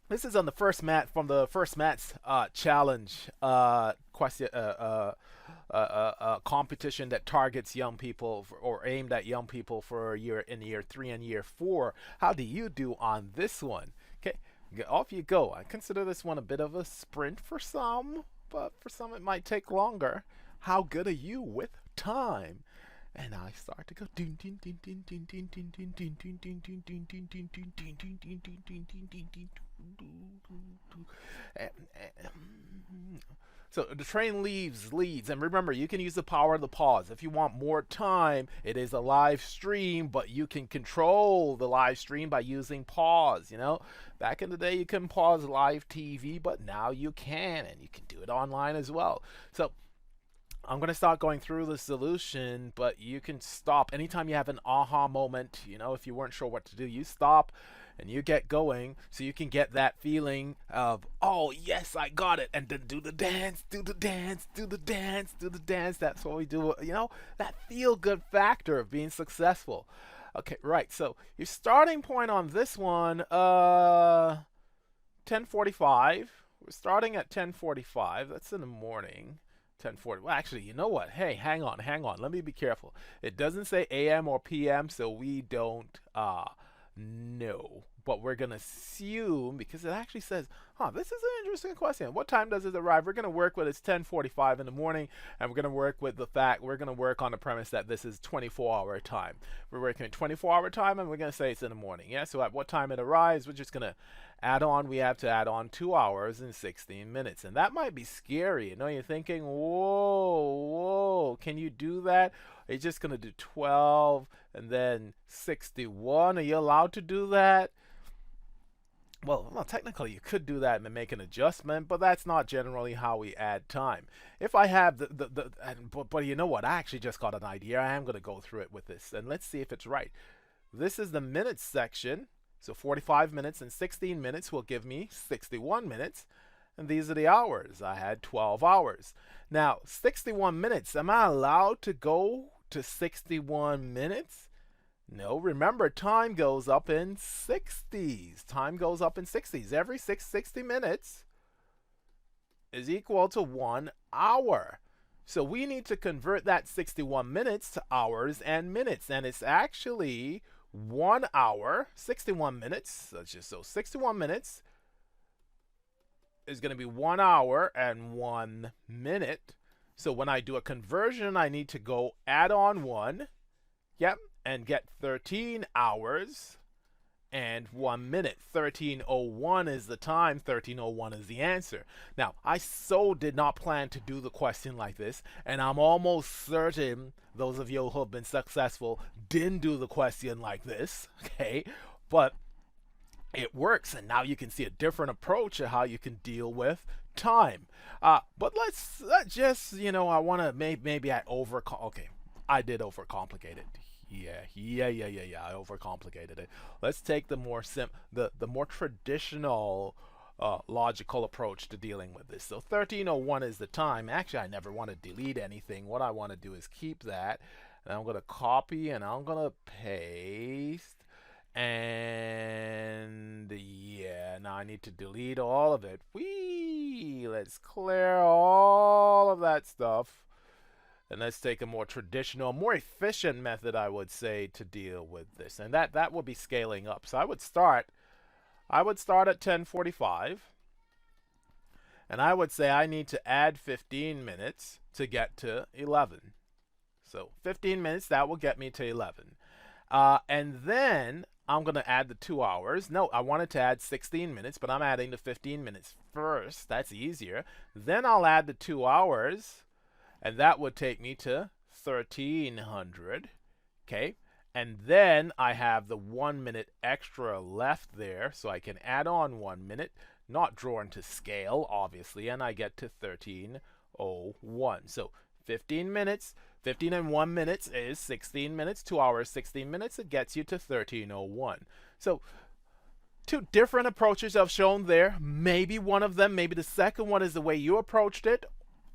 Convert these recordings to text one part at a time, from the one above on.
This is on the first mat from the first mat's challenge question competition that targets young people or aimed at young people for year in year 3 and year 4. How do you do on this one? Okay, off you go. I consider this one a bit of a sprint for some, but for some it might take longer. How good are you with time? And I start to go. So the train leads, and remember, you can use the power of the pause. If you want more time, it is a live stream, but you can control the live stream by using pause. Back in the day, you couldn't pause live TV, but now you can, and you can do it online as well. So I'm going to start going through the solution, but you can stop anytime you have an aha moment. If you weren't sure what to do, you stop and you get going so you can get that feeling of, oh, yes, I got it. And then do the dance, do the dance, do the dance, do the dance. That's what we do. That feel good factor of being successful. Okay, right. So your starting point on this one, 10:45. We're starting at 10:45. That's in the morning. 10:40. Well, actually, you know what? Hey, hang on, hang on. Let me be careful. It doesn't say AM or PM, so we don't know. But we're gonna assume because it actually says, this is an interesting question. What time does it arrive? We're gonna work with it's 10:45 in the morning, and we're gonna work with the fact we're gonna work on the premise that this is 24-hour time. We're working at 24-hour time, and we're gonna say it's in the morning. Yeah. So at what time it arrives, we're just gonna add on. We have to add on 2 hours and 16 minutes, and that might be scary. You're thinking, whoa, can you do that? It's just gonna do 12 and then 61. Are you allowed to do that? Well, technically you could do that and make an adjustment, but that's not generally how we add time. If I have but you know what? I actually just got an idea. I am going to go through it with this, and let's see if it's right. This is the minutes section, so 45 minutes and 16 minutes will give me 61 minutes, and these are the hours. I had 12 hours. Now, 61 minutes, am I allowed to go to 61 minutes? No, remember, time goes up in 60s. Time goes up in 60s. Every 60 minutes is equal to 1 hour. So we need to convert that 61 minutes to hours and minutes. And it's actually 1 hour, 61 minutes. So 61 minutes is going to be 1 hour and 1 minute. So when I do a conversion, I need to go add on 1. Yep, and get 13 hours and 1 minute. 13:01 is the time, 13:01 is the answer. Now, I so did not plan to do the question like this, and I'm almost certain those of you who have been successful didn't do the question like this, okay? But it works, and now you can see a different approach of how you can deal with time. But let's just, I want to maybe okay, I did overcomplicate it. Yeah. I overcomplicated it. Let's take the more traditional logical approach to dealing with this. So 13:01 is the time. Actually, I never want to delete anything. What I want to do is keep that, and I'm going to copy and I'm going to paste. And yeah, now I need to delete all of it. Let's clear all of that stuff. And let's take a more traditional, more efficient method, I would say, to deal with this. And that would be scaling up. So I would start at 10:45. And I would say I need to add 15 minutes to get to 11. So 15 minutes, that will get me to 11. And then I'm going to add the 2 hours. No, I wanted to add 16 minutes, but I'm adding the 15 minutes first. That's easier. Then I'll add the 2 hours, and that would take me to 1300. Okay. And then I have the 1 minute extra left there, so I can add on 1 minute, not drawn to scale, obviously, and I get to 13:01. So 15 minutes, 15 and 1 minutes is 16 minutes, 2 hours, 16 minutes. It gets you to 13:01. So two different approaches I've shown there. Maybe one of them, maybe the second one is the way you approached it,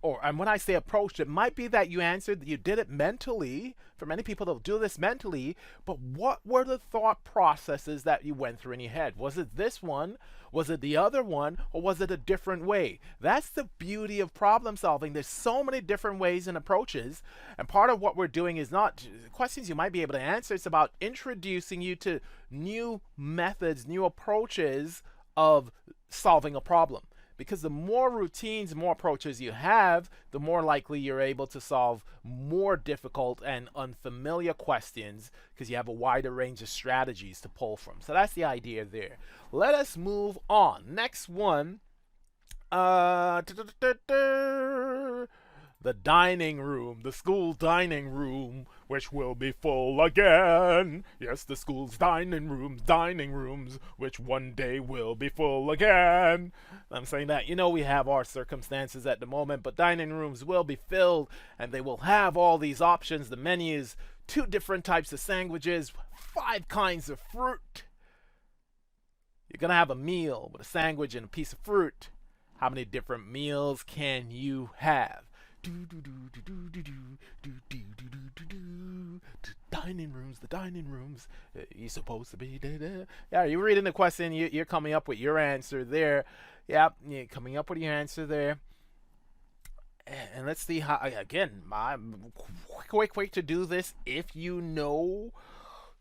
and when I say approached, it might be that you answered, you did it mentally. For many people, they'll do this mentally, but what were the thought processes that you went through in your head? Was it this one? Was it the other one? Or was it a different way? That's the beauty of problem solving. There's so many different ways and approaches, and part of what we're doing is not questions you might be able to answer. It's about introducing you to new methods, new approaches of solving a problem. Because the more routines, more approaches you have, the more likely you're able to solve more difficult and unfamiliar questions, because you have a wider range of strategies to pull from. So that's the idea there. Let us move on. Next one. The dining room, the school dining room, which will be full again. Yes, the school's dining rooms, which one day will be full again. I'm saying that, we have our circumstances at the moment, but dining rooms will be filled, and they will have all these options, the menus, 2 different types of sandwiches, 5 kinds of fruit. You're going to have a meal with a sandwich and a piece of fruit. How many different meals can you have? The dining rooms. You're supposed to be there. Yeah, you're reading the question. You're coming up with your answer there. Yeah, you're coming up with your answer there. And let's see how. Again, I'm quick to do this. If you know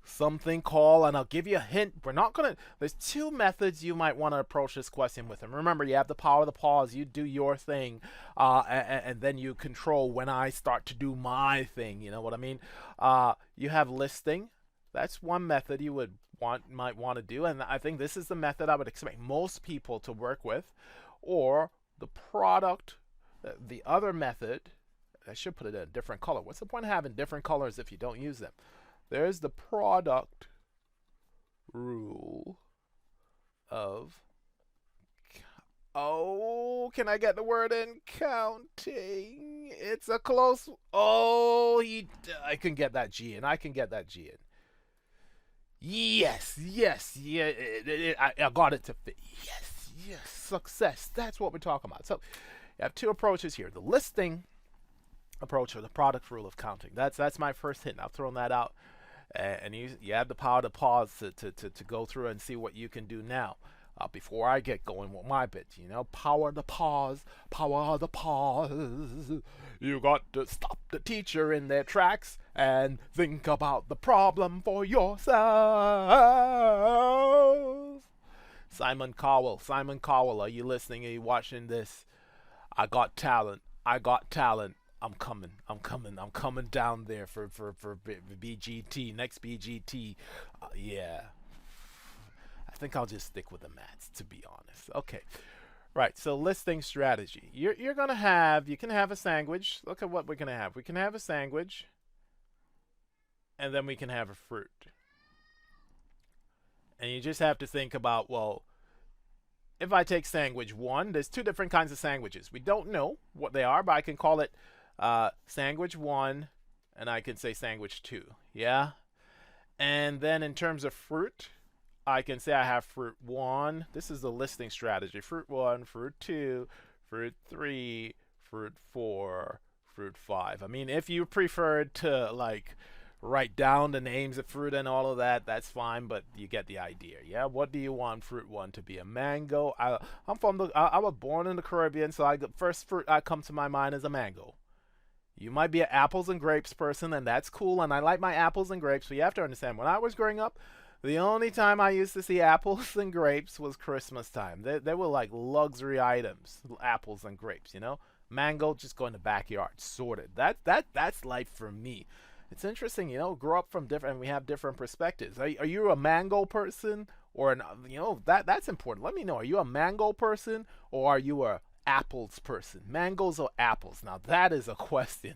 something, call, and I'll give you a hint. We're not gonna. There's 2 methods you might want to approach this question with, and remember, you have the power of the pause. You do your thing, and then you control when I start to do my thing. You know what I mean? You have listing. That's one method you might want to do, and I think this is the method I would expect most people to work with, or the product. The other method. I should put it in a different color. What's the point of having different colors if you don't use them? There's the product rule of, can I get the word in? Counting. It's a close, I can get that G in. I can get that G in. Yes, yeah, I got it to fit. Yes, success. That's what we're talking about. So you have 2 approaches here. The listing approach or the product rule of counting. That's my first hint. I've thrown that out. And you have the power to pause to go through and see what you can do now. Before I get going with my bit, power to pause, power to pause. You got to stop the teacher in their tracks and think about the problem for yourself. Simon Cowell, are you listening? Are you watching this? I got talent. I'm coming down there for BGT, next BGT. Yeah. I think I'll just stick with the maths, to be honest. Okay. Right, so listing strategy. You can have a sandwich. Look at what we're going to have. We can have a sandwich, and then we can have a fruit. And you just have to think about, well, if I take sandwich 1, there's 2 different kinds of sandwiches. We don't know what they are, but I can call it sandwich 1, and I can say sandwich 2. Yeah? And then in terms of fruit, I can say I have fruit 1. This is the listing strategy. Fruit 1, fruit 2, fruit 3, fruit 4, fruit 5. I mean, if you preferred to, write down the names of fruit and all of that, that's fine, but you get the idea. Yeah, what do you want fruit 1 to be? A mango? I was born in the Caribbean, so first fruit that comes to my mind is a mango. You might be an apples and grapes person, and that's cool, and I like my apples and grapes, but you have to understand, when I was growing up, the only time I used to see apples and grapes was Christmas time. They were like luxury items, apples and grapes, Mango, just go in the backyard, sorted. That's life for me. It's interesting, grow up from different, and we have different perspectives. Are you a mango person, or that's important. Let me know. Are you a mango person, or are you a apples person? Mangoes or apples? Now that is a question.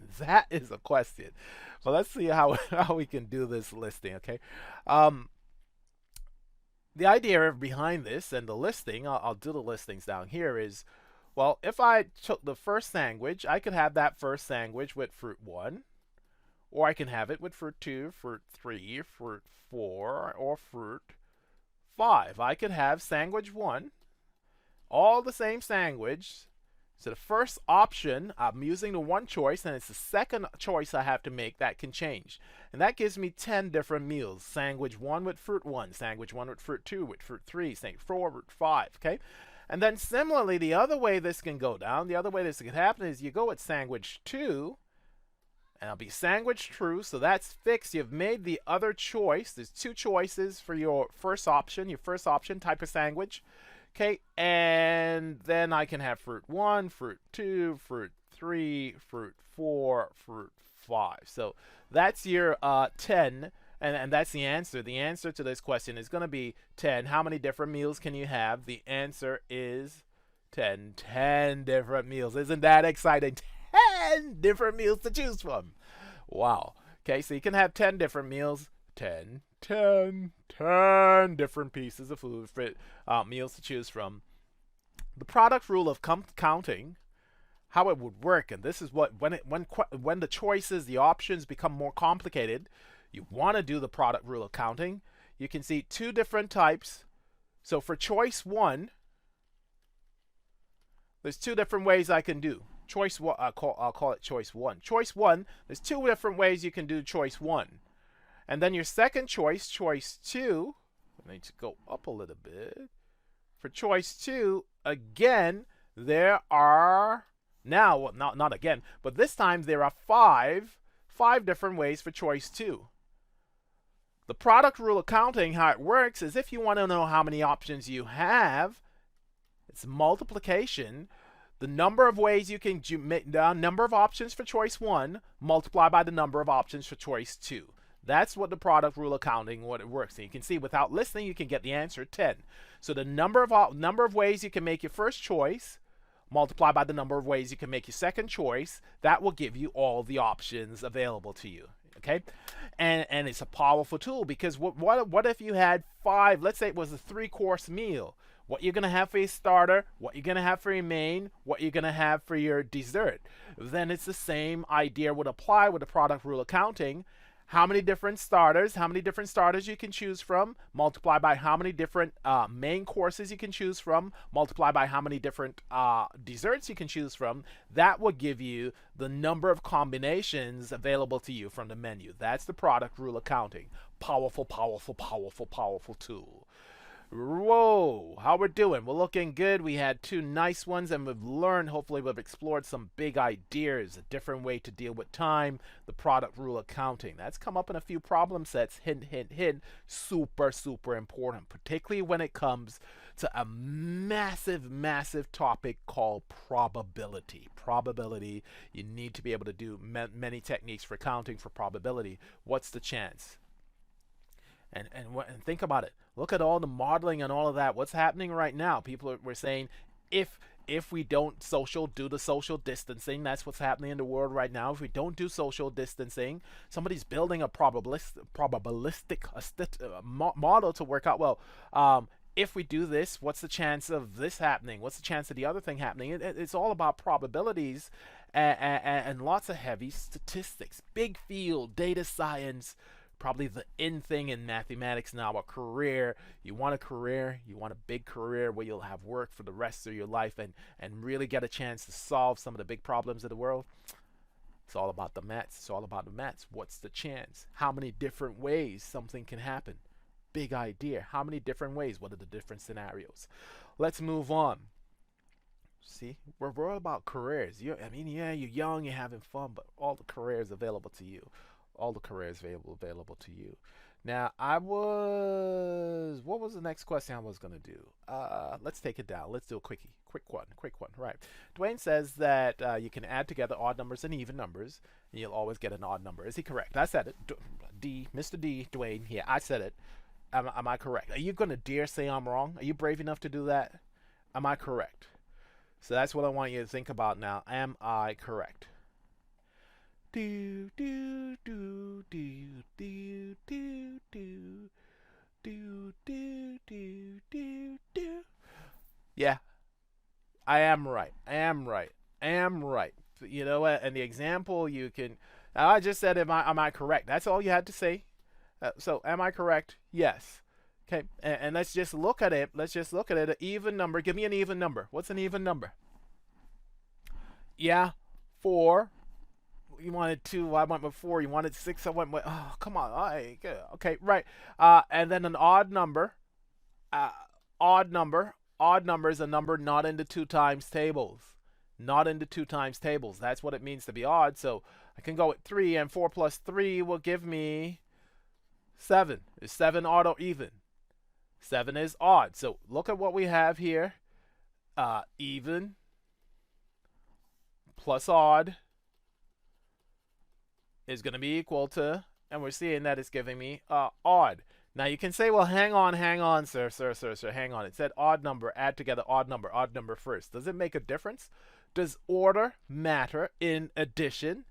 Well, let's see how we can do this listing. Okay. The idea behind this and the listing, I'll do the listings down here, is, well, if I took the first sandwich, I could have that first sandwich with fruit 1. Or I can have it with fruit 2, fruit 3, fruit 4, or fruit 5. I could have sandwich 1, all the same sandwich, So the first option, I'm using the one choice, and it's the second choice I have to make that can change. And that gives me 10 different meals. Sandwich 1 with fruit 1, sandwich 1 with fruit 2, with fruit 3, sandwich 4 with 5, okay? And then similarly, the other way this can go down, the other way this can happen is you go with sandwich 2, and it'll be sandwich true, so that's fixed. You've made the other choice. There's two choices for your first option type of sandwich. Okay, and then I can have fruit 1, fruit 2, fruit 3, fruit 4, fruit 5. So that's your 10, and that's the answer. The answer to this question is going to be 10. How many different meals can you have? The answer is 10. 10 different meals. Isn't that exciting? 10 different meals to choose from. Wow. Okay, so you can have 10 different meals. 10 different pieces of food for meals to choose from. The product rule of counting, how it would work, and this is what when the choices, the options become more complicated, you want to do the product rule of counting. You can see two different types. So for choice 1, there's two different ways I can do. Choice 1, I'll call it choice 1. Choice 1, there's two different ways you can do choice 1. And then your second choice, choice 2, I need to go up a little bit. For choice 2, again, there are, now, well, not again, but this time there are five different ways for choice 2. The product rule of counting, how it works is if you want to know how many options you have, it's multiplication. The number of ways you can make the number of options for choice 1 multiply by the number of options for choice 2. That's what the product rule of counting, what it works. And you can see without listening, you can get the answer 10. So the number of ways you can make your first choice multiply by the number of ways you can make your second choice. That will give you all the options available to you. Okay, and it's a powerful tool because what if you had 5? Let's say it was a 3-course meal. What you're gonna have for your starter, what you're gonna have for your main, what you're gonna have for your dessert. Then it's the same idea would apply with the product rule of counting. How many different starters you can choose from, multiply by how many different main courses you can choose from, multiply by how many different desserts you can choose from. That will give you the number of combinations available to you from the menu. That's the product rule of counting. Powerful, powerful, powerful, powerful tool. Whoa, how we're doing? We're looking good. We had 2 nice ones, and we've learned, hopefully we've explored some big ideas, a different way to deal with time, the product rule of counting. That's come up in a few problem sets. Hint, hint, hint. Super, super important, particularly when it comes to a massive, massive topic called probability. Probability, you need to be able to do many techniques for counting for probability. What's the chance? And think about it. Look at all the modeling and all of that. What's happening right now? We're saying if we don't do the social distancing, that's what's happening in the world right now. If we don't do social distancing, somebody's building a probabilistic model to work out, well, if we do this, what's the chance of this happening? What's the chance of the other thing happening? It's all about probabilities and lots of heavy statistics. Big field, data science, probably the in thing in mathematics now, a career. You want a career, you want a big career where you'll have work for the rest of your life and really get a chance to solve some of the big problems of the world. It's all about the maths. It's all about the maths. What's the chance? How many different ways something can happen? Big idea. How many different ways? What are the different scenarios? Let's move on. See, we're all about careers. You're young, you're having fun, but all the careers available to you. All the careers available to you. Now, what was the next question I was going to do? Let's take it down. Let's do a quick one. Right. Dwayne says that you can add together odd numbers and even numbers, and you'll always get an odd number. Is he correct? I said it. Mr. D, Dwayne, yeah, I said it. Am I correct? Are you going to dare say I'm wrong? Are you brave enough to do that? Am I correct? So that's what I want you to think about now. Am I correct? Do do do do do do do do do do do do. Yeah, I am right. You know what? And the example you can. I just said, am I correct? That's all you had to say. So, am I correct? Yes. Okay, and let's just look at it. An even number. Give me an even number. What's an even number? Yeah, 4. You wanted 2, I went with 4. You wanted 6, I went with, oh, come on. All right, good. Okay, right. And then an odd number. Uh, odd number. Odd number is a number not into 2 times tables. Not into 2 times tables. That's what it means to be odd. So I can go with 3, and 4 plus 3 will give me 7. Is 7 odd or even? 7 is odd. So look at what we have here. Even plus odd is going to be equal to, and we're seeing that it's giving me odd. Now you can say, well, hang on, sir, hang on. It said odd number, add together odd number first. Does it make a difference? Does order matter in addition?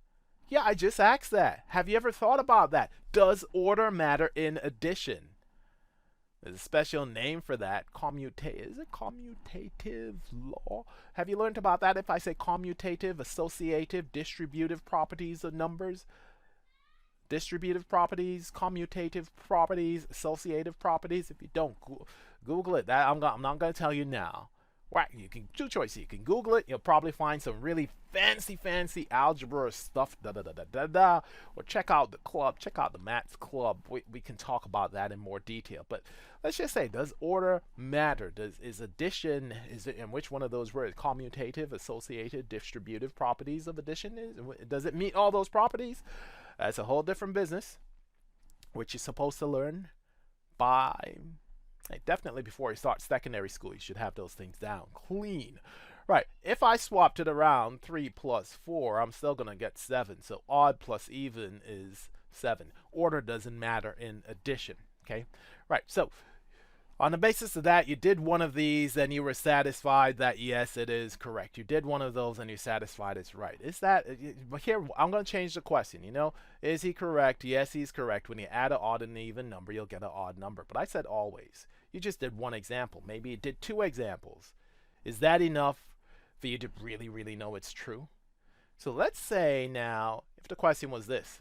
Yeah, I just asked that. Have you ever thought about that? Does order matter in addition? There's a special name for that. Is it commutative law? Have you learned about that? If I say commutative, associative, distributive properties of numbers, distributive properties, commutative properties, associative properties. If you don't, Google it. I'm not going to tell you now. Right, you can two choices. You can Google it. You'll probably find some really fancy algebra stuff. Or check out the club. Check out the Maths Club. We can talk about that in more detail. But let's just say, does order matter? Is addition, is it in which one of those words? Commutative, associated, distributive properties of addition? Does it meet all those properties? That's a whole different business, which you're supposed to learn by, definitely before you start secondary school. You should have those things down clean. Right, if I swapped it around, 3 plus 4, I'm still going to get 7. So odd plus even is 7. Order doesn't matter in addition. Okay, right, so on the basis of that, you did one of these and you were satisfied that yes, it is correct. You did one of those and you're satisfied it's right. Is that, but here, I'm going to change the question, is he correct? Yes, he's correct. When you add an odd and an even number, you'll get an odd number. But I said always. You just did one example. Maybe you did 2 examples. Is that enough for you to really know it's true? So let's say now, if the question was this.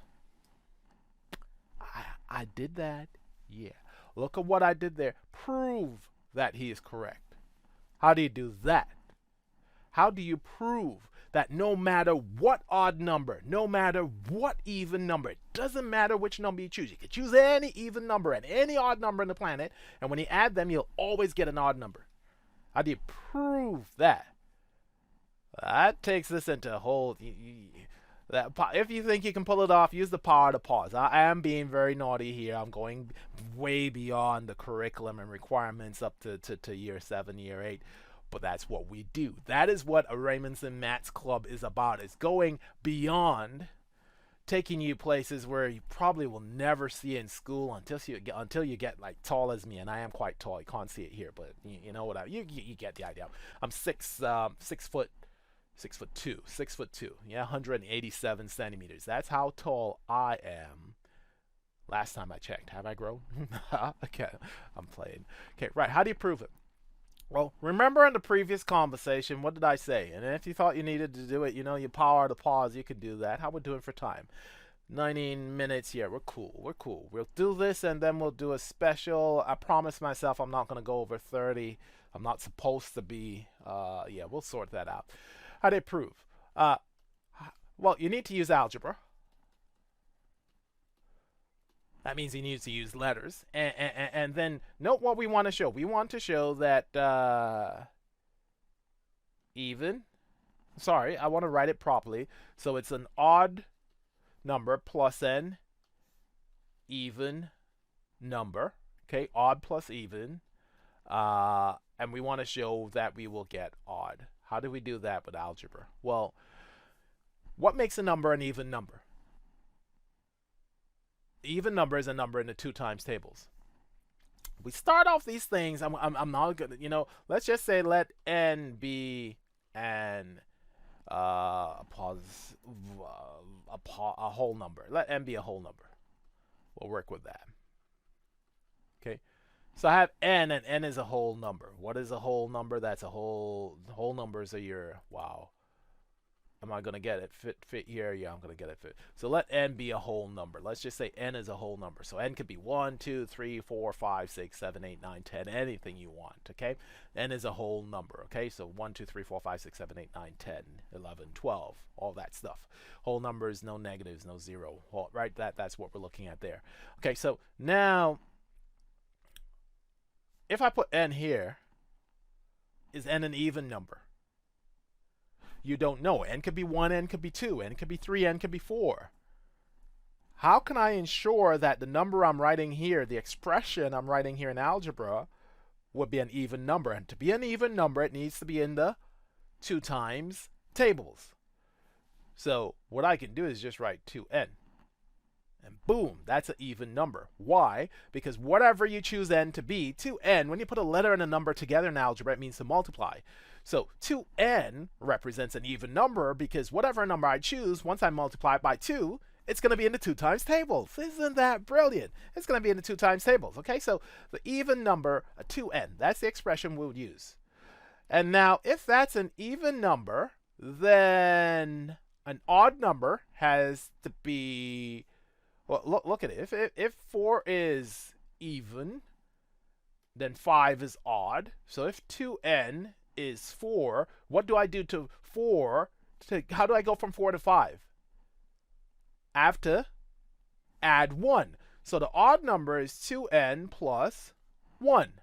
I did that, yeah. Look at what I did there. Prove that he is correct. How do you do that? How do you prove that no matter what odd number, no matter what even number, it doesn't matter which number you choose. You can choose any even number and any odd number on the planet, and when you add them, you'll always get an odd number. How do you prove that? That takes this into a whole... if you think you can pull it off, use the power to pause. I am being very naughty here. I'm going way beyond the curriculum and requirements up to year 7, year 8. But that's what we do. That is what a Raymondson Maths Club is about. It's going beyond, taking you places where you probably will never see in school until you get like tall as me, and I am quite tall. You can't see it here, but you know what? You get the idea. I'm 6 foot 6'2", yeah, 187 centimeters. That's how tall I am. Last time I checked. Have I grown? Okay, I'm playing. Okay, right. How do you prove it? Well, remember in the previous conversation, what did I say? And if you thought you needed to do it, you power to pause, you could do that. How we doing for time? 19 minutes. Yeah, we're cool. We'll do this and then we'll do a special. I promise myself I'm not going to go over 30. I'm not supposed to be. Yeah, we'll sort that out. How do you prove? Well, you need to use algebra. That means you need to use letters. And then note what we want to show. We want to show that even. Sorry, I want to write it properly. So it's an odd number plus an even number. Okay, odd plus even. And we want to show that we will get odd. How do we do that with algebra? Well, what makes a number an even number? Even number is a number in the 2 times tables. We start off these things. I'm not gonna, let's just say let n be an a whole number. Let n be a whole number. We'll work with that. Okay. So I have n, and n is a whole number. What is a whole number? That's a whole numbers are your, wow. Am I going to get it? Fit here? Yeah, I'm going to get it fit. So let n be a whole number. Let's just say n is a whole number. So n could be 1, 2, 3, 4, 5, 6, 7, 8, 9, 10, anything you want, okay? N is a whole number, okay? So 1, 2, 3, 4, 5, 6, 7, 8, 9, 10, 11, 12, all that stuff. Whole numbers, no negatives, no zero, right? That's what we're looking at there. Okay, so now if I put n here, is n an even number? You don't know. N could be 1, n could be 2, n could be 3, n could be 4. How can I ensure that the number I'm writing here, the expression I'm writing here in algebra, would be an even number? And to be an even number, it needs to be in the 2 times tables. So what I can do is just write 2n. And boom, that's an even number. Why? Because whatever you choose n to be, 2n, when you put a letter and a number together in algebra, it means to multiply. So 2n represents an even number because whatever number I choose, once I multiply it by 2, it's going to be in the 2 times tables. Isn't that brilliant? It's going to be in the 2 times tables. Okay, so the even number, 2n, that's the expression we'll use. And now, if that's an even number, then an odd number has to be... Well, look at it. If 4 is even, then 5 is odd. So if 2n is 4, what do I do to 4? How do I go from 4 to 5? I have to add 1. So the odd number is 2n plus 1.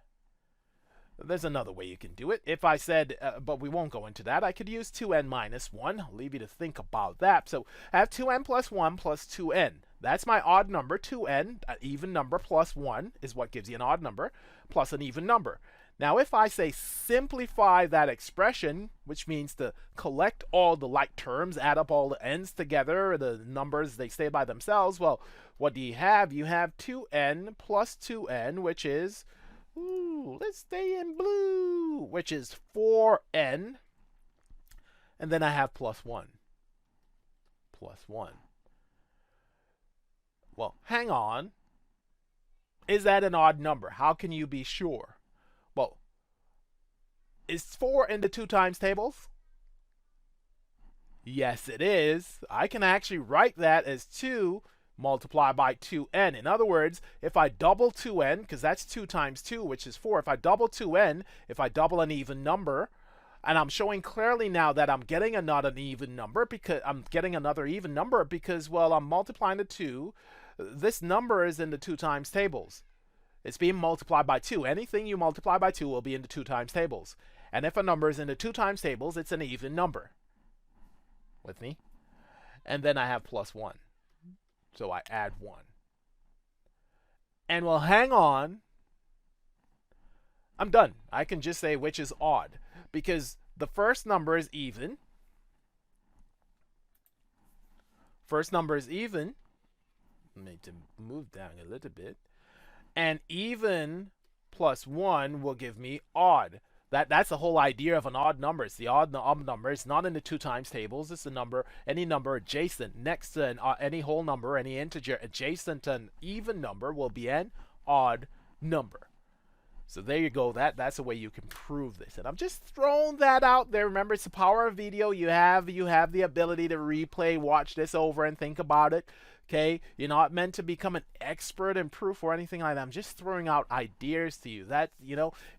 There's another way you can do it. If I said, but we won't go into that, I could use 2n minus 1. I'll leave you to think about that. So I have 2n plus 1 plus 2n. That's my odd number, 2n. An even number plus 1 is what gives you an odd number, plus an even number. Now, if I say simplify that expression, which means to collect all the like terms, add up all the n's together, the numbers, they stay by themselves, well, what do you have? You have 2n plus 2n, which is... Ooh, let's stay in blue, which is 4n. And then I have plus 1. Plus 1. Well, hang on. Is that an odd number? How can you be sure? Well, is 4 in the 2 times tables? Yes, it is. I can actually write that as 2 multiply by 2n. In other words, if I double 2n, because that's 2 times 2, which is 4, if I double 2n, if I double an even number, and I'm showing clearly now that I'm getting not an even number, because I'm getting another even number because, well, I'm multiplying the 2. This number is in the 2 times tables. It's being multiplied by 2. Anything you multiply by 2 will be in the 2 times tables. And if a number is in the 2 times tables, it's an even number. With me? And then I have plus 1. So I add 1. And well, hang on. I'm done. I can just say which is odd. Because the first number is even. First number is even. I need to move down a little bit. And even plus 1 will give me odd. That's the whole idea of an odd number. It's the odd number. It's not in the 2 times tables. It's the number, any number adjacent next to any whole number, any integer adjacent to an even number will be an odd number. So there you go. That's the way you can prove this. And I'm just throwing that out there. Remember, it's the power of video. You have the ability to replay, watch this over, and think about it. Okay, you're not meant to become an expert in proof or anything like that. I'm just throwing out ideas to you. That,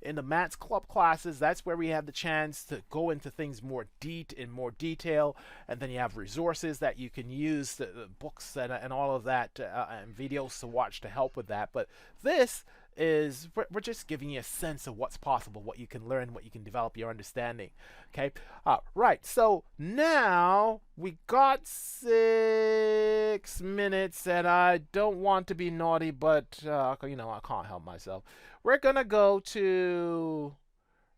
in the Maths Club classes, that's where we have the chance to go into things in more detail, and then you have resources that you can use, the books and all of that, and videos to watch to help with that. But this is, we're just giving you a sense of what's possible, what you can learn, what you can develop your understanding. Okay, right, so now we got 6 minutes, and I don't want to be naughty, but I can't help myself. We're gonna go to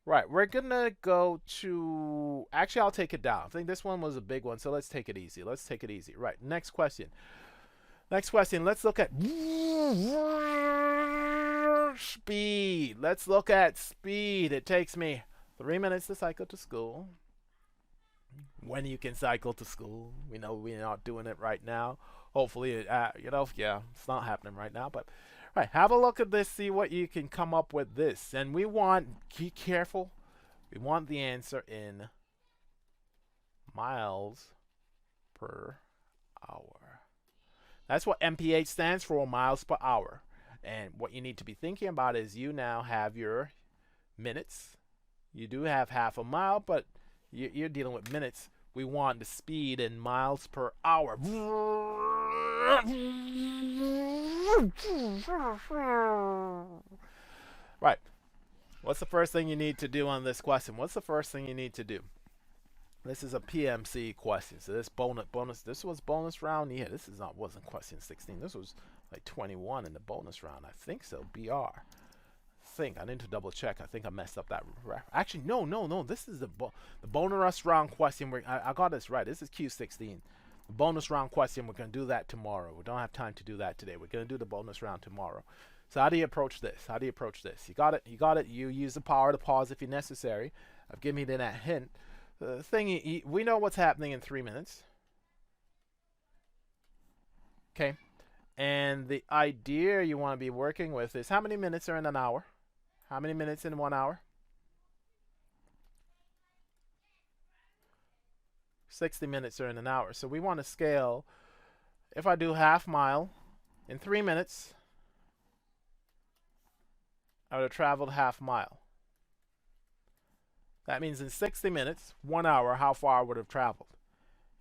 actually, I'll take it down. I think this one was a big one, so let's take it easy. Right, next question. Let's look at speed. Let's look at speed. It takes me 3 minutes to cycle to school. When you can cycle to school. We know we're not doing it right now. Hopefully, yeah, it's not happening right now. But, right, have a look at this. See what you can come up with this. And be careful. We want the answer in miles per hour. That's what MPH stands for, miles per hour. And what you need to be thinking about is you now have your minutes. You do have half a mile, but you're dealing with minutes. We want the speed in miles per hour. Right. What's the first thing you need to do on this question? What's the first thing you need to do? This is a PMC question. So this this was bonus round. Yeah, this is not wasn't question 16. This was like 21 in the bonus round. I think so. BR. I need to double check. I think I messed up that. Actually, no. This is the bonus round question. I got this right. This is Q16. The bonus round question. We're gonna do that tomorrow. We don't have time to do that today. We're gonna do the bonus round tomorrow. So how do you approach this? You got it. You use the power to pause if necessary. I've given you that hint. The thing, we know what's happening in 3 minutes. Okay. And the idea you want to be working with is how many minutes are in an hour? How many minutes in 1 hour? 60 minutes are in an hour. So we want to scale. If I do half mile in 3 minutes, I would have traveled half mile. That means in 60 minutes, 1 hour, how far I would have traveled.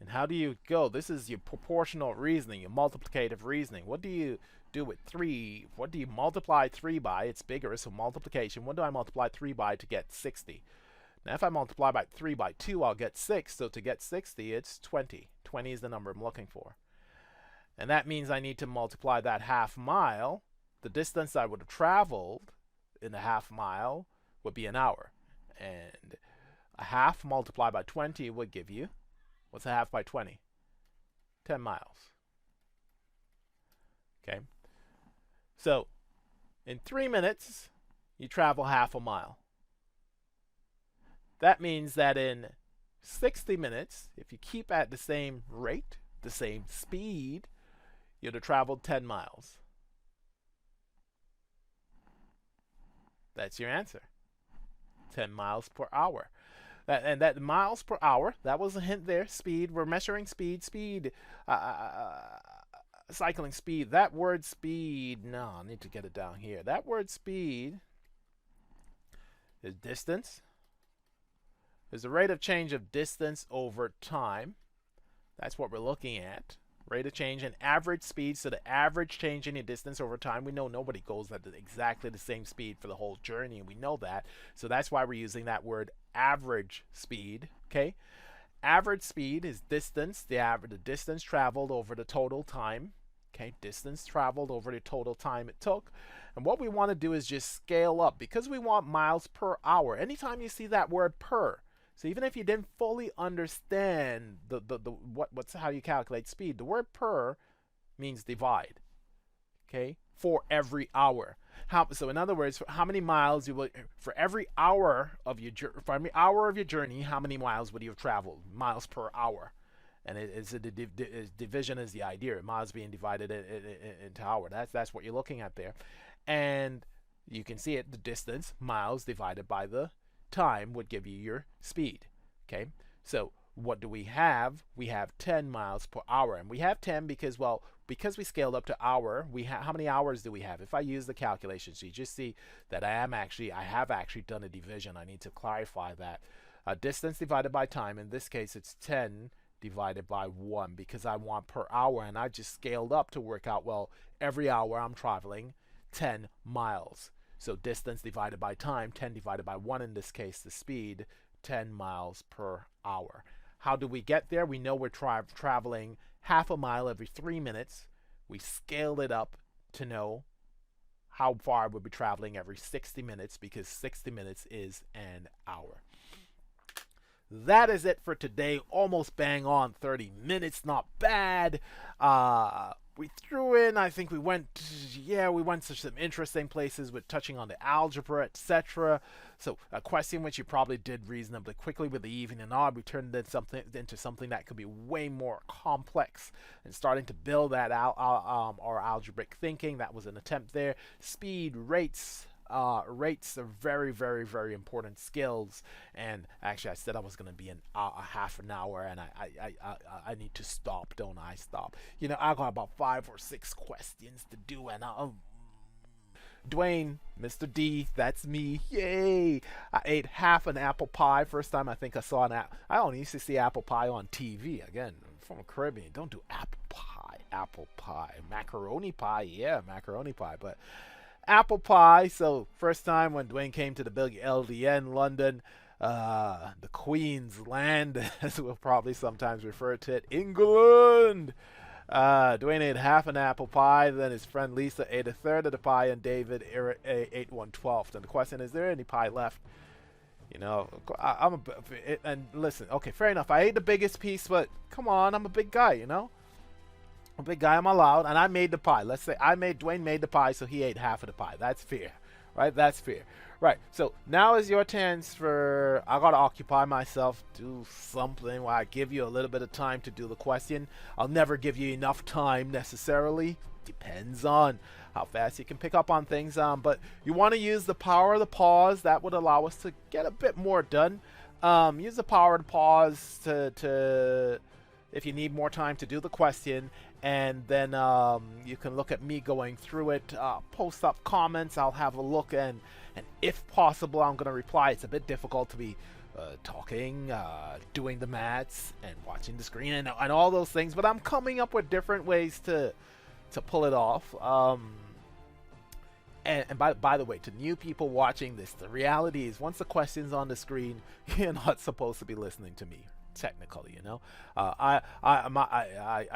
And how do you go? This is your proportional reasoning, your multiplicative reasoning. What do you do with 3? What do you multiply 3 by? It's bigger, so multiplication. What do I multiply 3 by to get 60? Now, if I multiply by 3 by 2, I'll get 6. So to get 60, it's 20. 20 is the number I'm looking for. And that means I need to multiply that half mile. The distance I would have traveled in the half mile would be an hour. And a half multiplied by 20 would give you, what's a half by 20? 10 miles. Okay. So in 3 minutes, you travel half a mile. That means that in 60 minutes, if you keep at the same rate, the same speed, you'd have traveled 10 miles. That's your answer. 10 miles per hour. That miles per hour, that was a hint there. Speed, we're measuring speed. Cycling speed. That word speed, no, I need to get it down here. That word speed is distance. Is the rate of change of distance over time. That's what we're looking at. Rate of change and average speed. So the average change in your distance over time. We know nobody goes at exactly the same speed for the whole journey, and we know that. So that's why we're using that word average speed. Okay, average speed is distance, the distance traveled over the total time. Okay, distance traveled over the total time it took. And what we want to do is just scale up because we want miles per hour. Anytime you see that word per, so even if you didn't fully understand what's how you calculate speed, the word per means divide. Okay, for every hour. So in other words, how many miles you will for every hour of your journey, how many miles would you have traveled? Miles per hour. And division is the idea. Miles being divided into hour. That's what you're looking at there. And you can see it, the distance, miles divided by the time would give you your speed. Okay, so what do we have? We have 10 miles per hour, and we have 10 because we scaled up to hour. How many hours do we have? If I use the calculation, so you just see that I have actually done a division. I need to clarify that. Distance divided by time. In this case, it's 10 divided by 1 because I want per hour, and I just scaled up to work out, well, every hour I'm traveling 10 miles. So distance divided by time, 10 divided by 1 in this case, the speed, 10 miles per hour. How do we get there? We know we're traveling half a mile every 3 minutes. We scaled it up to know how far we'll be traveling every 60 minutes because 60 minutes is an hour. That is it for today. Almost bang on 30 minutes. Not bad. We threw in, I think we went to some interesting places with touching on the algebra, etc. So a question which you probably did reasonably quickly with the even and odd, we turned it into something that could be way more complex and starting to build that out, our algebraic thinking. That was an attempt there. Speed, rates, rates are very, very, very important skills. And actually, I said I was going to be a half an hour, and I need to stop, don't I? Stop. I got about 5 or 6 questions to do, and Dwayne, Mr. D, that's me. Yay! I ate half an apple pie. First time I think I saw an apple. I only used to see apple pie on TV. Again, from the Caribbean, don't do apple pie. Apple pie. Macaroni pie, yeah, macaroni pie. But apple pie. So first time when Dwayne came to the big LDN London, the Queen's land, as we'll probably sometimes refer to it, England. Dwayne ate half an apple pie, then his friend Lisa ate a third of the pie, and David ate 1/12. And the question is there any pie left? And listen, okay, fair enough. I ate the biggest piece, but come on, I'm a big guy, A big guy, I'm allowed, and I made the pie. Let's say Dwayne made the pie, so he ate half of the pie. That's fair, right? That's fair. Right, so now is your chance I gotta occupy myself, do something where I give you a little bit of time to do the question. I'll never give you enough time necessarily. Depends on how fast you can pick up on things. But you want to use the power of the pause. That would allow us to get a bit more done. Use the power of the pause to if you need more time to do the question, and then you can look at me going through it, post up comments. I'll have a look, and if possible, I'm going to reply. It's a bit difficult to be talking, doing the maths, and watching the screen, and all those things, but I'm coming up with different ways to pull it off. And by the way, to new people watching this, the reality is once the question's on the screen, you're not supposed to be listening to me. Technically, I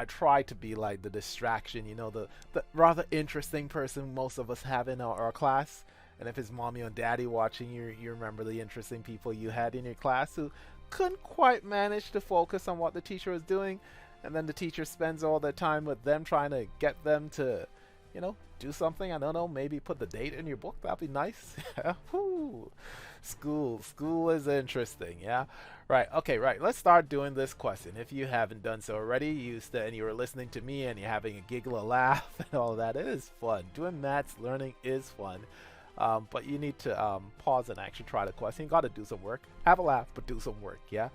try to be like the distraction, the rather interesting person most of us have in our class. And if it's mommy or daddy watching, you remember the interesting people you had in your class who couldn't quite manage to focus on what the teacher was doing, and then the teacher spends all their time with them trying to get them to, do something. I don't know, maybe put the date in your book. That'd be nice. School is interesting. Yeah, right. Okay, right. Let's start doing this question. If you haven't done so already, and you were listening to me and you're having a giggle, a laugh, and all that, it is fun. Doing maths learning is fun. But you need to pause and actually try the question. You got to do some work. Have a laugh, but do some work. Yeah.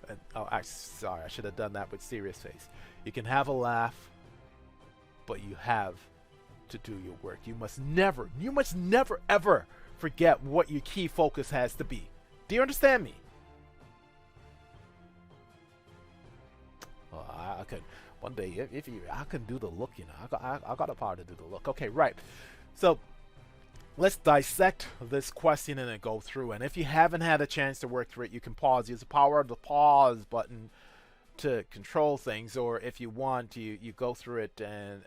And, sorry, I should have done that with serious face. You can have a laugh, but you have to do your work. You must never ever forget what your key focus has to be. Do you understand me? Well, I could one day I can do the look. I got a power to do the look. Okay, right. So let's dissect this question and then go through. And if you haven't had a chance to work through it, you can pause. Use the power of the pause button to control things, or if you want, you go through it, and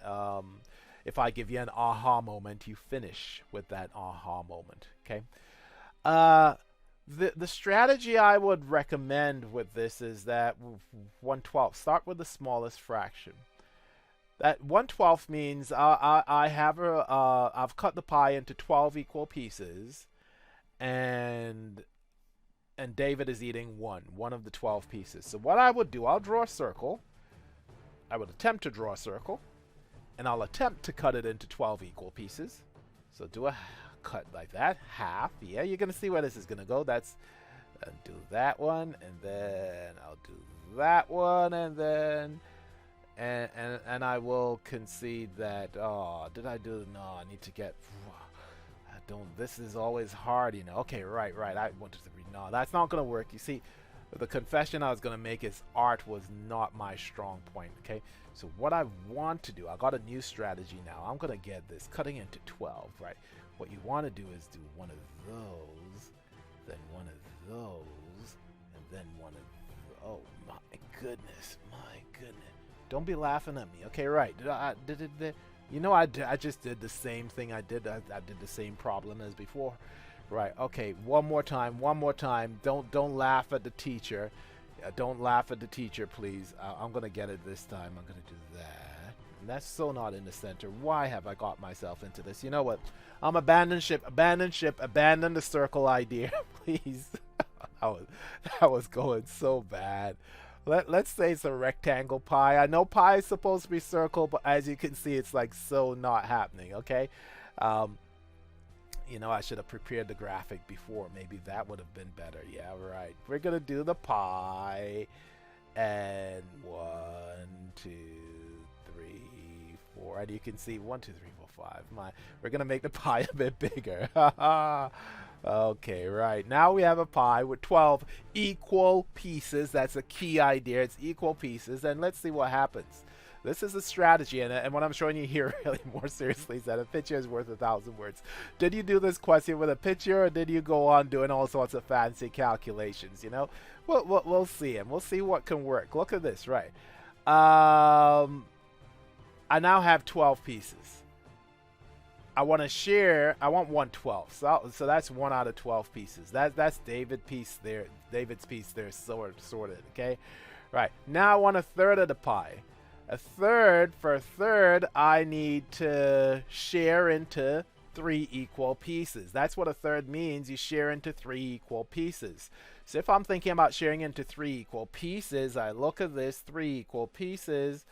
if I give you an aha moment, you finish with that aha moment. Okay. The strategy I would recommend with this is that 1/12. Start with the smallest fraction. That 1/12 means I've cut the pie into 12 equal pieces, and David is eating one of the 12 pieces. So what I would do, I'll draw a circle. I would attempt to draw a circle, and I'll attempt to cut it into 12 equal pieces. So do a cut like that, half. Yeah, you're gonna see where this is gonna go. That's do that one, and then I'll do that one, and then and I will concede that. Oh, did I do? No, I need to get. I don't. This is always hard, Okay, right. I wanted to read. No, that's not gonna work. You see, the confession I was gonna make is art was not my strong point. Okay, so what I want to do, I got a new strategy now. I'm gonna get this cutting into 12. Right. What you want to do is do one of those, then one of those, and then one of. Oh my goodness, Don't be laughing at me. Okay, right. I just did the same thing I did the same problem as before. Right. Okay, one more time. Don't laugh at the teacher. Don't laugh at the teacher, please. I'm going to get it this time. I'm going to do that. And that's so not in the center. Why have I got myself into this? You know what? Abandon ship, abandon the circle idea, please. that was going so bad. Let's say it's a rectangle pie. I know pie is supposed to be circle, but as you can see, it's like so not happening, okay? You know, I should have prepared the graphic before. Maybe that would have been better. Yeah, right. We're going to do the pi. And 1, 2, 3, 4. And you can see 1, 2, 3, 4, 5. We're going to make the pi a bit bigger. Okay, right. Now we have a pie with 12 equal pieces. That's a key idea. It's equal pieces. And let's see what happens. This is a strategy, and what I'm showing you here really more seriously is that a picture is worth 1,000 words. Did you do this question with a picture, or did you go on doing all sorts of fancy calculations, you know? We'll see, and we'll see what can work. Look at this, right? I now have 12 pieces. I want to share, I want 1/12. So that's 1 out of 12 pieces. That's David's piece there, sorted, okay? Right, now I want 1/3 of the pie. For a third, I need to share into 3 equal pieces. That's what 1/3 means. You share into 3 equal pieces. So if I'm thinking about sharing into 3 equal pieces, I look at this 3 equal pieces,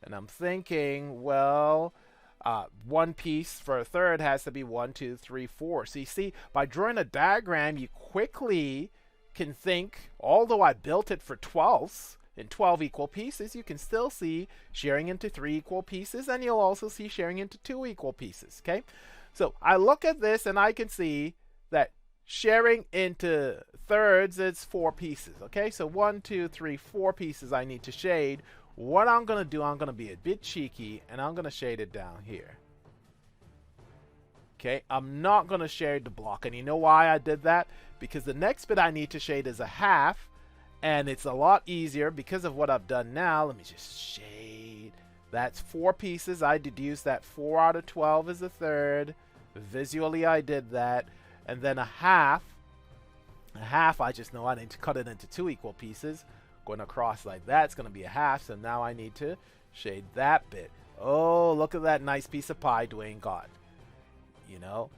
and I'm thinking, well, 1 piece for 1/3 has to be 1, 2, 3, 4. So you see, by drawing a diagram, you quickly can think, although I built it for 12ths, in 12 equal pieces, you can still see sharing into 3 equal pieces, and you'll also see sharing into 2 equal pieces, okay? So I look at this and I can see that sharing into thirds is 4 pieces, okay? So 1, 2, 3, 4 pieces I need to shade. What I'm going to do, I'm going to be a bit cheeky, and I'm going to shade it down here. Okay, I'm not going to shade the block, and you know why I did that? Because the next bit I need to shade is a half, and it's a lot easier because of what I've done now. Let me just shade. That's 4 pieces. I deduced that 4 out of 12 is 1/3. Visually, I did that. And then a half, I just know I need to cut it into 2 equal pieces. Going across like that, it's going to be a half. So now I need to shade that bit. Oh, look at that nice piece of pie Dwayne got. You know?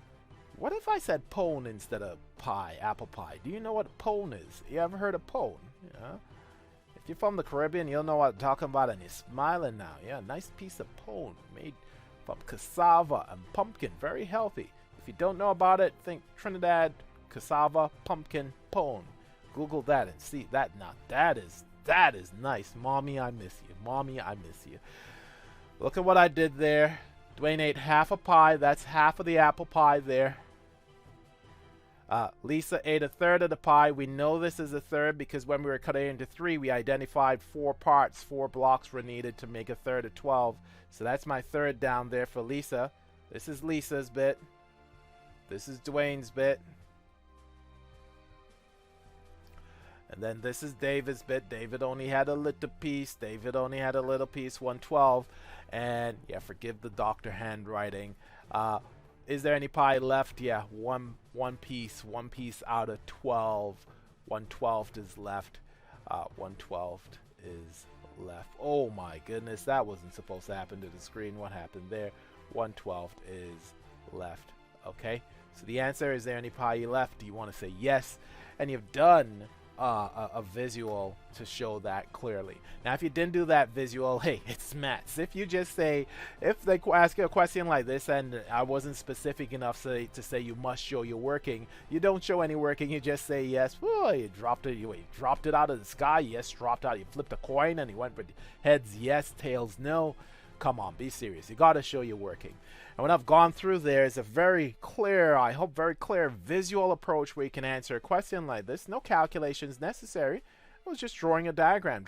What if I said pone instead of pie, apple pie? Do you know what pone is? You ever heard of pone? Yeah. If you're from the Caribbean, you'll know what I'm talking about, and you're smiling now. Yeah, nice piece of pone made from cassava and pumpkin. Very healthy. If you don't know about it, think Trinidad, cassava, pumpkin, pone. Google that and see that. Now, that is nice. Mommy, I miss you. Mommy, I miss you. Look at what I did there. Dwayne ate half a pie. That's half of the apple pie there. Lisa ate 1/3 of the pie. We know this is 1/3 because when we were cutting it into 3, we identified 4 parts. 4 blocks were needed to make 1/3 of 12. So that's my 1/3 down there for Lisa. This is Lisa's bit. This is Dwayne's bit. And then this is David's bit. David only had a little piece. 1/12. And yeah, forgive the doctor handwriting. Is there any pie left? Yeah, one piece out of 12. 1/12 is left. 1/12 is left. Oh my goodness, that wasn't supposed to happen to the screen. What happened there? 1/12 is left. Okay, so the answer is, there any pie left? Do you want to say yes? And you've done a visual to show that clearly. Now, if you didn't do that visual, hey, it's maths. If you just say, if they ask you a question like this and I wasn't specific enough to say you must show your working, you don't show any working, you just say yes. Whoa, you dropped it out of the sky. Yes, dropped out. You flipped a coin and you went with heads yes, tails no. Come on, be serious. You got to show your working. And when I've gone through there, it's a very clear, I hope very clear visual approach where you can answer a question like this. No calculations necessary. It was just drawing a diagram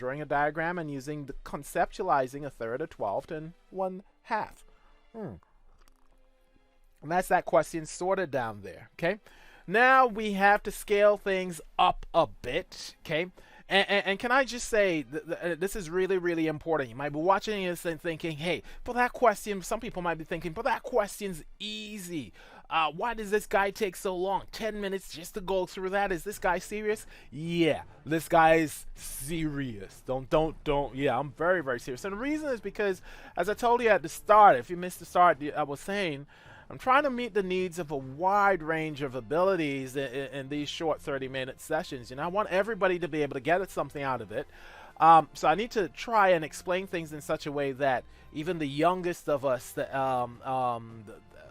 and using the conceptualizing 1/3 of 12 and 1/2. And that's that question sorted down there. Okay. Now we have to scale things up a bit. Okay. And can I just say, this is really, really important. You might be watching this and thinking, hey, but that question, some people might be thinking, but that question's easy. Why does this guy take so long? 10 minutes just to go through that? Is this guy serious? Yeah, this guy is serious. Yeah, I'm very, very serious. And the reason is because, as I told you at the start, if you missed the start, I was saying, I'm trying to meet the needs of a wide range of abilities in these short 30-minute sessions. You know, I want everybody to be able to get something out of it. So I need to try and explain things in such a way that even the youngest of us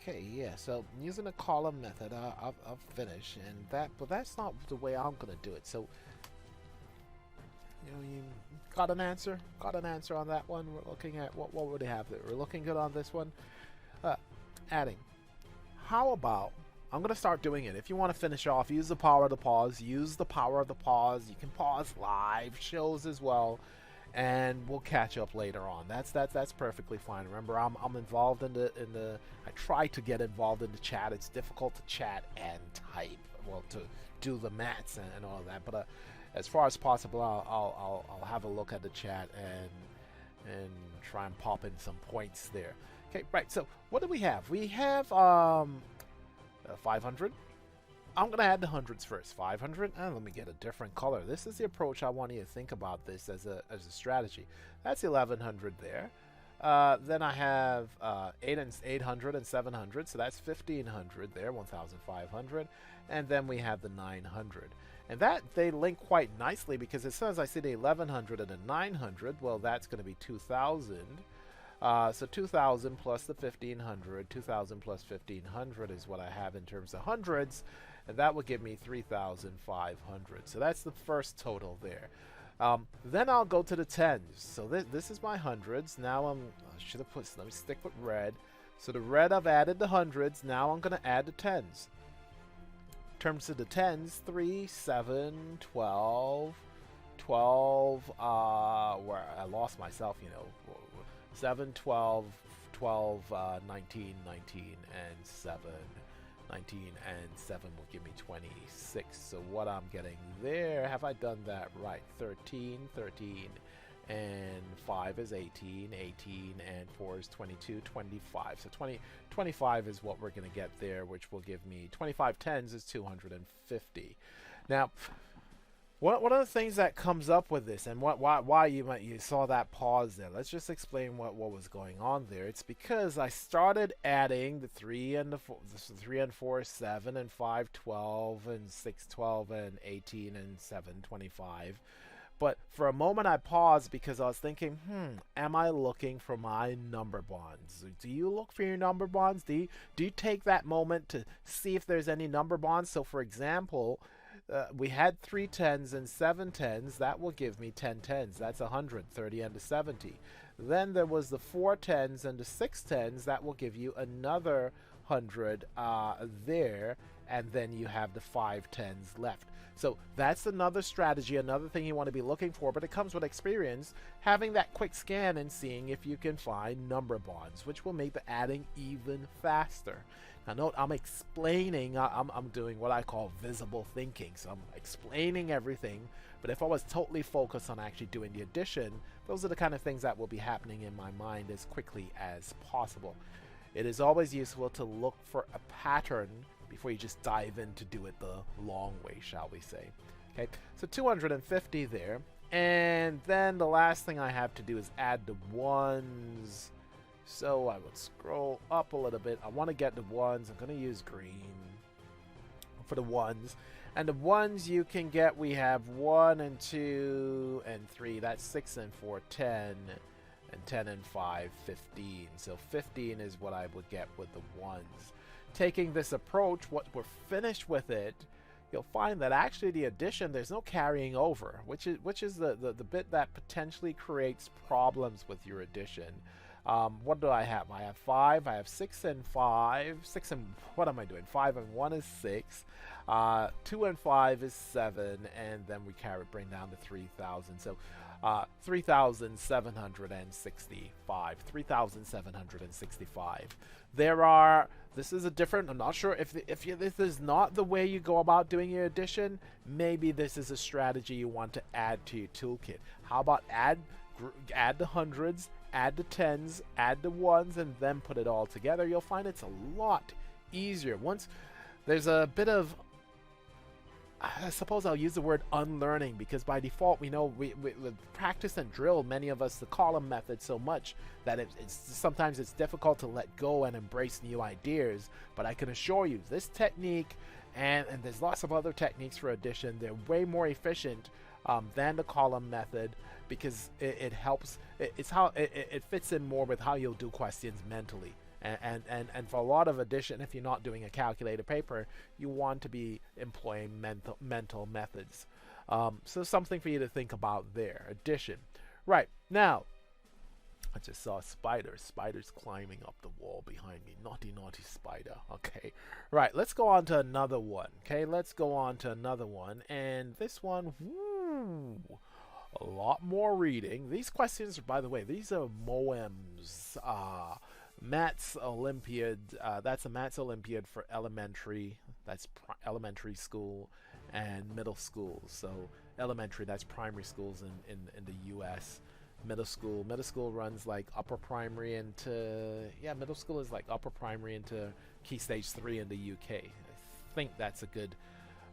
Okay, yeah. So using the column method, I'll finish, and but that's not the way I'm gonna do it. So you got an answer? Got an answer on that one? We're looking at what would they have there? We're looking good on this one. Uh, Adding. How about I'm gonna start doing it. If you want to finish off, use the power of the pause. Use the power of the pause. You can pause live shows as well, and we'll catch up later on. That's perfectly fine. Remember, I'm involved in the. I try to get involved in the chat. It's difficult to chat and type. Well, to do the maths and all of that. But as far as possible, I'll have a look at the chat and try and pop in some points there. Okay, right. So what do we have? We have 500. I'm going to add the hundreds first. 500. And let me get a different color. This is the approach I want you to think about this as a strategy. That's 1100 there. Then I have 800 and 700. So that's 1500 there, 1500. And then we have the 900. And that they link quite nicely because as soon as I see the 1100 and the 900, well, that's going to be 2000. So 2000 plus the 1500, 2000 plus 1500 is what I have in terms of hundreds, and that would give me 3500. So that's the first total there. Then I'll go to the tens. So this is my hundreds. Now I should have put, let me stick with red. So the red, I've added the hundreds. Now I'm going to add the tens. In terms of the tens, 3, 7, 12, 12, where I lost myself, 7, 12, 12, 19, 19, and 7. 19 and 7 will give me 26. So what I'm getting there, have I done that right? 13, 13, and 5 is 18, 18, and 4 is 22, 25. So 25 is what we're going to get there, which will give me 25 tens is 250. Now, one of the things that comes up with this, and why you saw that pause there, let's just explain what was going on there. It's because I started adding the 3 and the 4, 3 and 4, 7 and 5, 12 and 6, 12 and 18 and 7, 25. But for a moment I paused because I was thinking, am I looking for my number bonds? Do you look for your number bonds? Do you take that moment to see if there's any number bonds? So for example, we had 3 tens and 7 tens. That will give me 10 tens. That's 100, 30 and a 70. Then there was the 4 tens and the 6 tens. That will give you another 100 there. And then you have the 5 tens left. So that's another strategy, another thing you want to be looking for, but it comes with experience, having that quick scan and seeing if you can find number bonds, which will make the adding even faster. Now note, I'm explaining, I'm doing what I call visible thinking, so I'm explaining everything, but if I was totally focused on actually doing the addition, those are the kind of things that will be happening in my mind as quickly as possible. It is always useful to look for a pattern before you just dive in to do it the long way, shall we say. Okay, so 250 there. And then the last thing I have to do is add the ones. So I would scroll up a little bit. I want to get the ones. I'm going to use green for the ones. And the ones you can get, we have 1 and 2 and 3. That's 6 and 4, 10. And 10 and 5, 15. So 15 is what I would get with the ones. Taking this approach, once we're finished with it, you'll find that actually the addition, there's no carrying over, which is the bit that potentially creates problems with your addition. What do I have? I have 5, I have 6 and 5, 6 and, what am I doing? 5 and 1 is 6, 2 and 5 is 7, and then we bring down to 3,000. So 3,765. 3,765. There are, this is a different, I'm not sure if this is not the way you go about doing your addition, maybe this is a strategy you want to add to your toolkit. How about add the hundreds, add the tens, add the ones, and then put it all together. You'll find it's a lot easier. Once there's a bit of, I suppose I'll use the word unlearning, because by default we know we practice and drill, many of us, the column method so much that sometimes it's difficult to let go and embrace new ideas. But I can assure you this technique, and there's lots of other techniques for addition, they're way more efficient than the column method, because it helps, it's how it fits in more with how you'll do questions mentally. And for a lot of addition, if you're not doing a calculated paper, you want to be employing mental methods. So something for you to think about there. Addition. Right, now, I just saw a spider. Spider's climbing up the wall behind me. Naughty, naughty spider. Okay. Right, let's go on to another one. Okay, let's go on to another one. And this one, a lot more reading. These questions, by the way, these are MOEMs. Maths Olympiad, that's a Maths Olympiad for elementary, that's elementary school and middle school. So elementary, that's primary schools in the US. Middle school runs like upper primary into, middle school is like upper primary into Key Stage 3 in the UK. I think that's a good,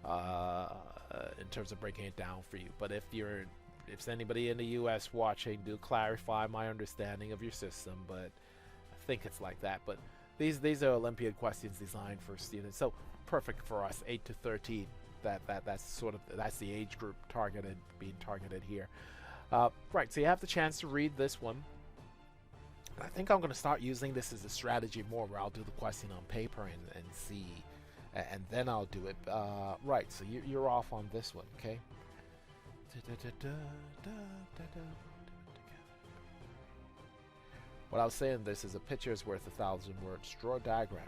in terms of breaking it down for you. But if anybody in the US watching, do clarify my understanding of your system, but think it's like that. But these are Olympiad questions designed for students, so perfect for us, 8 to 13. That's the age group being targeted here. Right, so you have the chance to read this one. I think I'm going to start using this as a strategy more, where I'll do the question on paper and see, and then I'll do it. Right, so you're off on this one, okay? What I was saying, this is a picture's worth 1,000 words. Draw a diagram,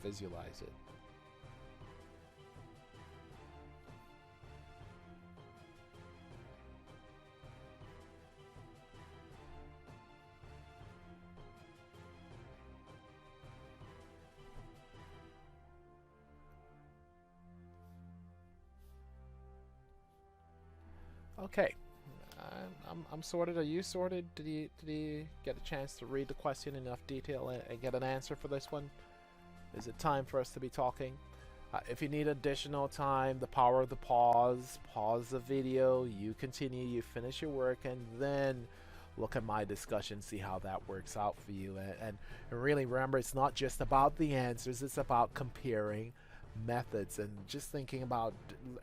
visualize it. Okay. I'm sorted. Are you sorted? Did you get a chance to read the question in enough detail and get an answer for this one? Is it time for us to be talking? If you need additional time, the power of the pause the video, you continue, you finish your work, and then look at my discussion, see how that works out for you. And really remember, it's not just about the answers, it's about comparing methods, and just thinking about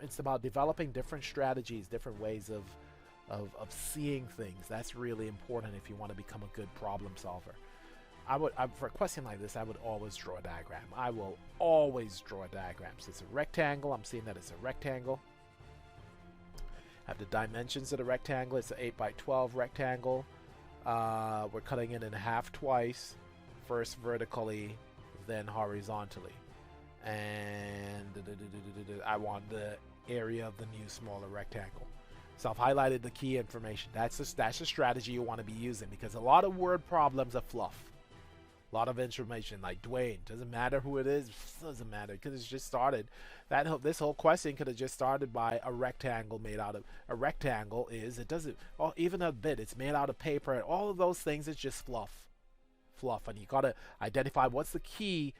it's about developing different strategies, different ways of seeing things. That's really important if you want to become a good problem solver. For a question like this, I would always draw a diagram. I will always draw a diagram. So it's a rectangle. I'm seeing that it's a rectangle. I have the dimensions of the rectangle. It's an 8 by 12 rectangle. We're cutting it in half twice, first vertically, then horizontally. And I want the area of the new smaller rectangle. So I've highlighted the key information. That's the strategy you want to be using, because a lot of word problems are fluff. A lot of information, like Dwayne, doesn't matter who it is, doesn't matter, because it's just started. This whole question could have just started by a rectangle made out of, a rectangle is, it doesn't, or even a bit, it's made out of paper, and all of those things is just fluff. And you got to identify what's the key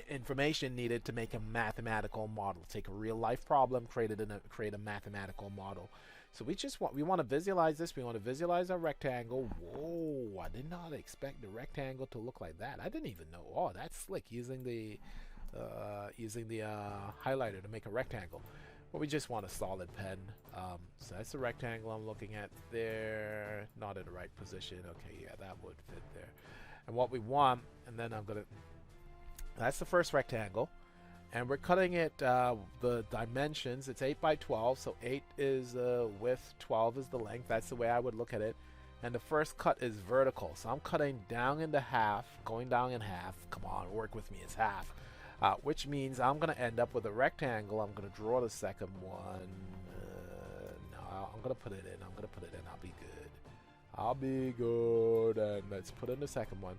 information needed to make a mathematical model. Take a real life problem, create a mathematical model. So we want to visualize this. We want to visualize our rectangle. Whoa, I did not expect the rectangle to look like that. I didn't even know. Oh, that's slick, using the highlighter to make a rectangle. But we just want a solid pen. So that's the rectangle I'm looking at there. Not in the right position. Okay, yeah, that would fit there. And what we want, and then that's the first rectangle. And we're cutting it, the dimensions, it's 8 by 12, so 8 is the width, 12 is the length. That's the way I would look at it. And the first cut is vertical, so I'm cutting down into half, going down in half. Come on, work with me, it's half. Which means I'm going to end up with a rectangle. I'm going to draw the second one. No, I'm going to put it in. I'll be good. And let's put in the second one.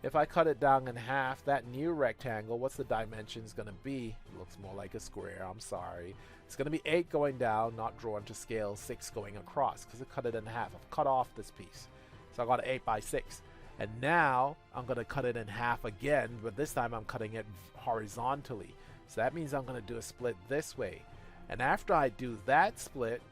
If I cut it down in half, that new rectangle, what's the dimensions going to be? It looks more like a square. I'm sorry. It's going to be 8 going down, not drawn to scale, 6 going across, because I cut it in half. I've cut off this piece. So I got an 8 by 6. And now I'm going to cut it in half again, but this time I'm cutting it horizontally. So that means I'm going to do a split this way. And after I do that split,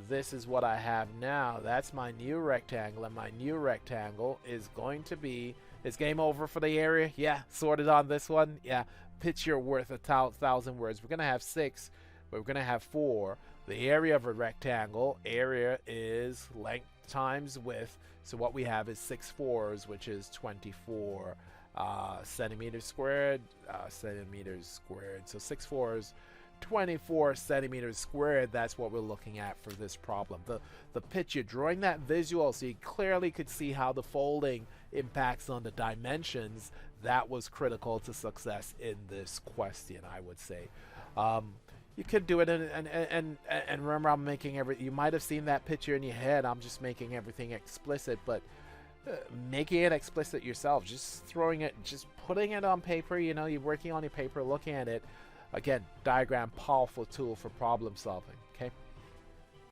this is what I have now. That's my new rectangle, and my new rectangle is going to be, is game over for the area? Yeah, sorted on this one? Yeah, picture worth 1,000 words. We're going to have 6, but we're going to have 4. The area of a rectangle, area is length times width. So what we have is 6 fours, which is 24 centimeters squared. So 6 fours, 24 centimeters squared. That's what we're looking at for this problem. The picture, drawing that visual so you clearly could see how the folding impacts on the dimensions, that was critical to success in this question, I would say. You could do it, and remember, I'm making you might have seen that picture in your head. I'm just making everything explicit, but making it explicit yourself, just putting it on paper. You know, you're working on your paper, looking at it. Again, diagram, powerful tool for problem solving. Okay.